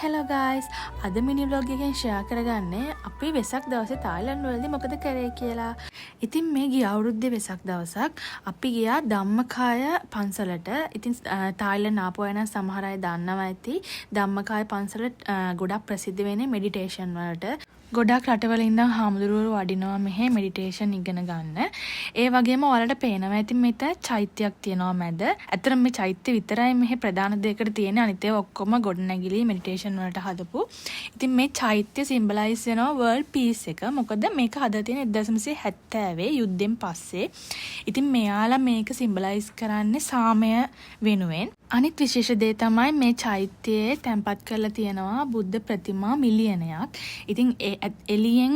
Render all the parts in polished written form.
Hello guys, අද මිනි vlog එකෙන් share කරගන්නේ අපි වෙසක් දවසේ තායිලන්ත වලදී මොකද කරේ කියලා. ඉතින් මේ ගිය අවුරුද්දේ වෙසක් දවසක් අපි ගියා ධම්මකාය පන්සලට. ඉතින් තායිලන්ත ආපු අය නම් සමහර අය දන්නවා ඇති. ධම්මකාය පන්සල ගොඩක් ප්‍රසිද්ධ වෙන්නේ මෙඩිටේෂන් වලට. ගොඩක් රටවල ඉඳන් හාමුදුරුවෝ වඩිනවා මෙහෙ මෙඩිටේෂන් ඉගෙන ගන්න. ඒ වගේම ඔයාලට පේනවා ඇති මෙතන චෛත්‍යයක් තියෙනවා මැද. ඇත්තටම මේ චෛත්‍ය විතරයි මෙහෙ ප්‍රධාන දෙයකට තියෙන්නේ. අනිත් ඒවා ඔක්කොම ගොඩනැගිලි මෙඩිටේෂන් වලට හදපු. ඉතින් මේ චෛත්‍ය සිම්බලයිස් වෙනවා වර්ල්ඩ් පීස් එක. මොකද මේක හදලා තියෙන්නේ 1970 යුද්ධෙන් පස්සේ. ඉතින් මෙයාලා මේක සිම්බලයිස් කරන්නේ සාමය වෙනුවෙන්. අනිත් විශේෂ දේ තමයි මේ චෛත්‍යයේ තැන්පත් කරලා තියෙනවා බුද්ධ ප්‍රතිමා මිලියනයක්. ඉතින් එළියෙන්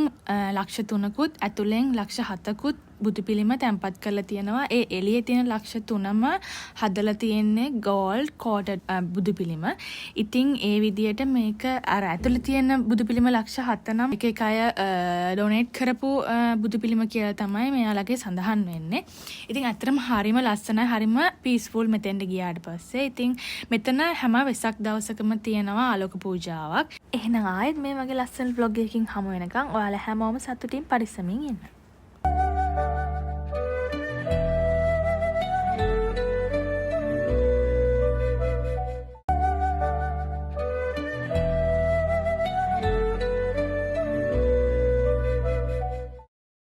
ලක්ෂ 3කුත් ඇතුලෙන් ලක්ෂ 7කුත් බුදු පිළිම තැන්පත් කරලා තියෙනවා. ඒ එළියේ තියෙන ලක්ෂ 3ම හදලා තියෙන්නේ gold coated බුදු පිළිම. ඉතින් ඒ විදියට මේක අර ඇතුලේ තියෙන බුදු පිළිම ලක්ෂ 7 නම් එක අය ඩොනේට් කරපු බුදු පිළිම කියලා තමයි මෙයාලගේ සඳහන් වෙන්නේ. ඉතින් ඇත්තටම හරිම ලස්සනයි, හරිම පීස්ෆුල් මෙතෙන්ට ගියාට පස්සේ. ඉතින් මෙතන හැම වෙසක් දවසකම තියෙනවා ආලෝක පූජාවක්. එහෙනම් ආයෙත් මේ වගේ ලස්සන vlog එකකින් හමු වෙනකන් ඔයාලා හැමෝම සතුටින් පරිස්සමින් ඉන්න.